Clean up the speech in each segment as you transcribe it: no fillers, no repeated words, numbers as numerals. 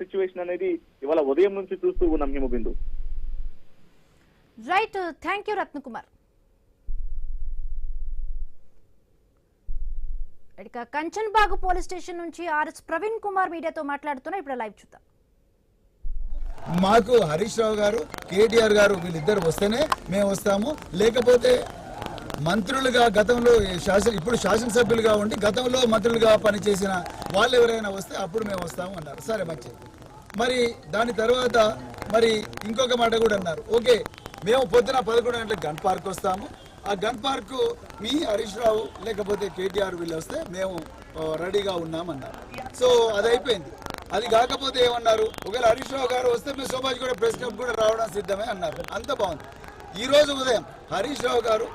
Situation అనేది ఇవాళ ఉదయం నుంచి చూస్తూ ఉన్నాం Himabindu. Right, thank you Ratnakumar. ఇక కంచన్బాగ్ పోలీస్ స్టేషన్ నుంచి ఆర్ఎస్ ప్రవీణ్ కుమార్ మీడియాతో మాట్లాడుతున్నా. ఇప్పుడు లైవ్ చూద్దాం. మాకు హరీష్ రావు గారు, కేటీఆర్ గారు వీళ్ళిద్దరు వస్తేనే మేము వస్తాము, లేకపోతే మంత్రులుగా గతంలో ఇప్పుడు శాసనసభ్యులుగా ఉండి గతంలో మంత్రులుగా పనిచేసిన వాళ్ళు ఎవరైనా వస్తే అప్పుడు మేము వస్తాము అన్నారు. సరే మంచిది. మరి దాని తర్వాత మరి ఇంకొక మాట కూడా అన్నారు. ఓకే, మేము పొద్దున 11 గంటలకు గన్ పార్క్ వస్తాము, ఆ గన్ పార్క్ మీ హరీష్ రావు లేకపోతే కేటీఆర్ వీళ్ళు వస్తే మేము రెడీగా ఉన్నామన్నారు. సో అది అయిపోయింది. అది కాకపోతే ఏమన్నారు, ఒకవేళ హరీష్ రావు గారు వస్తే మేము సోమాజ్ కూడా ప్రెస్ క్లబ్ కూడా రావడం సిద్ధమే అన్నారు. అంత బాగుంది. ఈ రోజు ఉదయం హరీష్ రావు గారు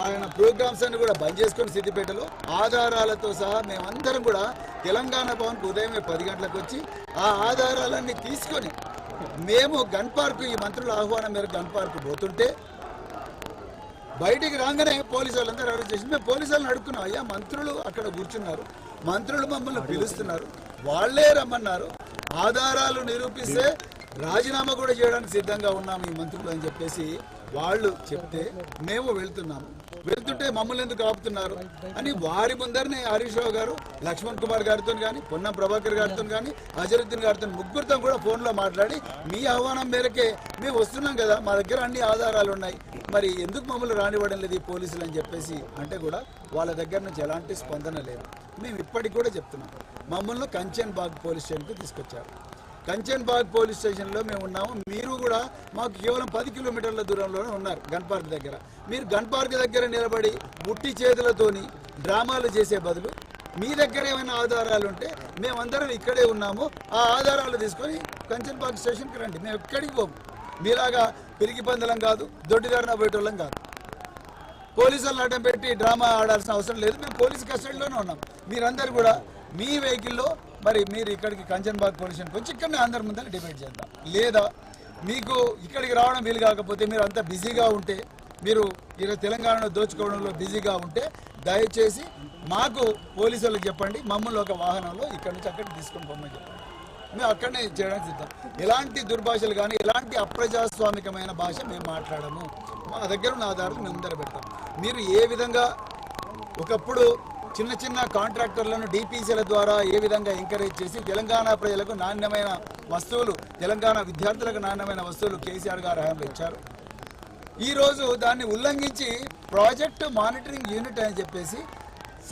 ఆయన ప్రోగ్రామ్స్ అన్ని కూడా బంద్ చేసుకుని సిద్దిపేటలో ఆధారాలతో సహా మేమందరం కూడా తెలంగాణ భవన్కు ఉదయమే 10 గంటలకు వచ్చి ఆ ఆధారాలన్నీ తీసుకొని మేము గన్ పార్క్ ఈ మంత్రుల ఆహ్వానం మేరకు గన్ పార్క్ పోతుంటే బయటికి రాగానే పోలీసు వాళ్ళందరూ అరెస్ట్ చేసి మేము పోలీసు వాళ్ళని అడుక్కున్నాం. అయ్యా మంత్రులు అక్కడ కూర్చున్నారు, మంత్రులు మమ్మల్ని పిలుస్తున్నారు, వాళ్లే రమ్మన్నారు, ఆధారాలు నిరూపిస్తే రాజీనామా కూడా చేయడానికి సిద్ధంగా ఉన్నాము ఈ మంత్రులు అని చెప్పేసి వాళ్ళు చెప్తే మేము వెళ్తుంటే మమ్మల్ని ఎందుకు ఆపుతున్నారు అని వారి ముందరనే హరీష్ రావు గారు లక్ష్మణ్ కుమార్ గారితో కానీ పొన్నం ప్రభాకర్ గారితో కానీ అజరుద్దీన్ గారితో ముగ్గురితో కూడా ఫోన్లో మాట్లాడి మీ ఆహ్వానం మేరకే మేము వస్తున్నాం కదా, మా దగ్గర అన్ని ఆధారాలు ఉన్నాయి, మరి ఎందుకు మమ్మల్ని రానివ్వడం లేదు ఈ పోలీసులు అని చెప్పేసి అంటే కూడా వాళ్ళ దగ్గర నుంచి ఎలాంటి స్పందన లేదు. మేము ఇప్పటికి కూడా చెప్తున్నాం. మమ్మల్ని కంచన్బాగ్ పోలీస్ స్టేషన్కి తీసుకొచ్చారు. కంచన్బాగ్ పోలీస్ స్టేషన్లో మేము ఉన్నాము. మీరు కూడా మాకు కేవలం 10 కిలోమీటర్ల దూరంలోనే ఉన్నారు గన్ పార్క్ దగ్గర. మీరు గన్ పార్క్ దగ్గర నిలబడి బుట్టి చేతులతోని డ్రామాలు చేసే బదులు మీ దగ్గర ఏమైనా ఆధారాలు ఉంటే మేమందరం ఇక్కడే ఉన్నాము, ఆ ఆధారాలు తీసుకొని కంచన్బాగ్ స్టేషన్కి రండి, మేము ఎక్కడికి పోము. మీలాగా పిరికి పందలం కాదు, దొడ్డిదారిన పోయేటోళ్ళం కాదు, పోలీసులను అడ్డం పెట్టి డ్రామా ఆడాల్సిన అవసరం లేదు. మేము పోలీసు కస్టడీలోనే ఉన్నాం. మీరందరూ కూడా మీ వెహికల్లో మరి మీరు ఇక్కడికి కంచన్బాగ్ పోలీస్ స్టేషన్కి వచ్చి ఇక్కడనే అందరి ముందర డిబేట్ చేద్దాం. లేదా మీకు ఇక్కడికి రావడం వీలు కాకపోతే మీరు అంత బిజీగా ఉంటే, మీరు ఈరోజు తెలంగాణలో దోచుకోవడంలో బిజీగా ఉంటే దయచేసి మాకు పోలీసు వాళ్ళకి చెప్పండి, మమ్మల్ని ఒక వాహనంలో ఇక్కడి నుంచి అక్కడికి తీసుకొని పోమని చెప్పండి, మేము అక్కడనే చేయడానికి సిద్ధం. ఎలాంటి దుర్భాషలు కానీ ఎలాంటి అప్రజాస్వామికమైన భాష మేము మాట్లాడము. మా దగ్గర ఉన్న ఆధారాలు మేము ముందర పెడతాం. మీరు ఏ విధంగా ఒకప్పుడు చిన్న చిన్న కాంట్రాక్టర్లను డిపిసిల ద్వారా ఏ విధంగా ఎంకరేజ్ చేసి తెలంగాణ ప్రజలకు నాణ్యమైన వస్తువులు, తెలంగాణ విద్యార్థులకు నాణ్యమైన వస్తువులు కేసీఆర్ గారు హయాంలో ఇచ్చారు. ఈరోజు దాన్ని ఉల్లంఘించి ప్రాజెక్టు మానిటరింగ్ యూనిట్ అని చెప్పేసి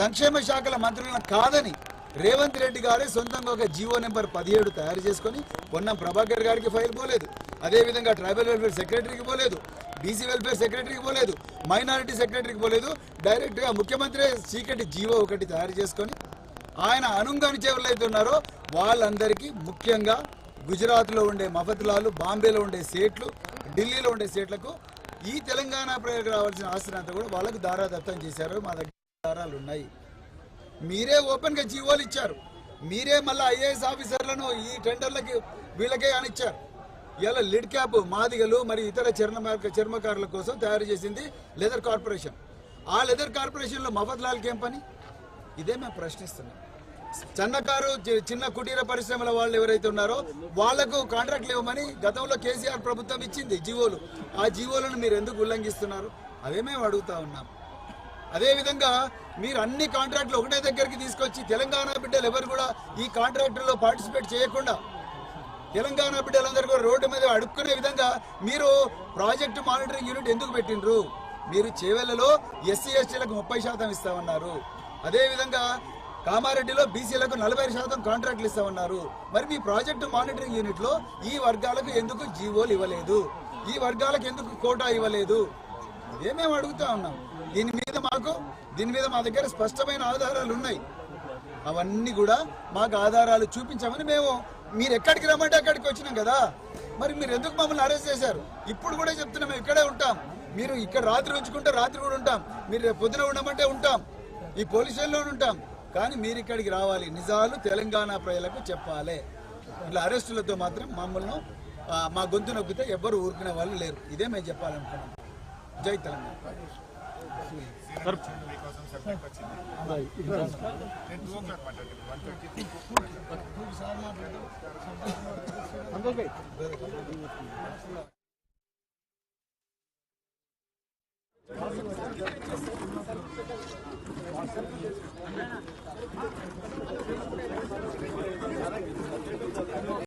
సంక్షేమ శాఖల మంత్రులను కాదని రేవంత్ రెడ్డి గారే సొంతంగా ఒక జీవో నెంబర్ 17 తయారు చేసుకొని పొన్నం ప్రభాకర్ గారికి ఫైల్ పోలేదు, అదేవిధంగా ట్రైబల్ వెల్ఫేర్ సెక్రటరీకి పోలేదు, బీసీ వెల్ఫేర్ సెక్రటరీకి పోలేదు, మైనారిటీ సెక్రటరీకి పోలేదు, డైరెక్ట్గా ముఖ్యమంత్రి చీకటి జీవో ఒకటి తయారు చేసుకొని ఆయన అనుంగని ఎవరైతే ఉన్నారో వాళ్ళందరికీ, ముఖ్యంగా గుజరాత్లో ఉండే మఫత్లాలు, బాంబేలో ఉండే సేట్లు, ఢిల్లీలో ఉండే సేట్లకు ఈ తెలంగాణ ప్రజలకు రావాల్సిన ఆస్తిని అంతా కూడా వాళ్ళకు దారాదత్తం చేశారు. మా దగ్గర ఆధారాలు ఉన్నాయి. మీరే ఓపెన్గా జీవోలు ఇచ్చారు, మీరే మళ్ళీ ఐఏఎస్ ఆఫీసర్లను ఈ టెండర్లకి వీళ్ళకే అనిచ్చారు. ఇలా లిడ్ క్యాప్ మాదిగలు మరి ఇతర చర్మకారుల కోసం తయారు చేసింది లెదర్ కార్పొరేషన్. ఆ లెదర్ కార్పొరేషన్లో మఫత్లాల్కి ఏం పని? ఇదే మేము ప్రశ్నిస్తున్నాం. సన్నకారు చిన్న కుటీర పరిశ్రమల వాళ్ళు ఎవరైతే ఉన్నారో వాళ్లకు కాంట్రాక్ట్లు ఇవ్వమని గతంలో కేసీఆర్ ప్రభుత్వం ఇచ్చింది జీవోలు. ఆ జీవోలను మీరు ఎందుకు ఉల్లంఘిస్తున్నారు? అదే మేము అడుగుతా ఉన్నాం. అదేవిధంగా మీరు అన్ని కాంట్రాక్టులు ఒకటే దగ్గరికి తీసుకొచ్చి తెలంగాణ బిడ్డలు ఎవరు కూడా ఈ కాంట్రాక్టుల్లో పార్టిసిపేట్ చేయకుండా తెలంగాణ బిడ్డలందరూ కూడా రోడ్డు మీద అడుక్కునే విధంగా మీరు ప్రాజెక్టు మానిటరింగ్ యూనిట్ ఎందుకు పెట్టిండ్రు? మీరు చేవెళ్లలో ఎస్సీ ఎస్టీలకు 30% ఇస్తామన్నారు, అదేవిధంగా కామారెడ్డిలో బీసీలకు 40% కాంట్రాక్టులు ఇస్తామన్నారు. మరి మీ ప్రాజెక్టు మానిటరింగ్ యూనిట్లో ఈ వర్గాలకు ఎందుకు జీవోలు ఇవ్వలేదు? ఈ వర్గాలకు ఎందుకు కోటా ఇవ్వలేదు? ఇదే మేము అడుగుతా ఉన్నాం. దీని మీద మా దగ్గర స్పష్టమైన ఆధారాలు ఉన్నాయి. అవన్నీ కూడా మాకు ఆధారాలు చూపించామని మీరు ఎక్కడికి రమ్మంటే అక్కడికి వచ్చినాం కదా, మరి మీరు ఎందుకు మమ్మల్ని అరెస్ట్ చేశారు? ఇప్పుడు కూడా చెప్తున్నాం, మేము ఇక్కడే ఉంటాం. మీరు ఇక్కడ రాత్రి ఉంచుకుంటే రాత్రి కూడా ఉంటాం, మీరు రేపు పొద్దున ఉండమంటే ఉంటాం, ఈ పోలీస్ స్టేషన్లో ఉంటాం. కానీ మీరు ఇక్కడికి రావాలి, నిజాలు తెలంగాణ ప్రజలకు చెప్పాలి. ఇట్లా అరెస్టులతో మాత్రం మమ్మల్ని మా గొంతు నొక్కితే ఎవ్వరు ఊరుకునే వాళ్ళు లేరు. ఇదే మేము చెప్పాలనుకున్నాం. జై తెలంగాణ. మీకోసం సబ్జెక్ట్ వచ్చింది. నేను 2 o'clock మాట్లాడాను. 1:30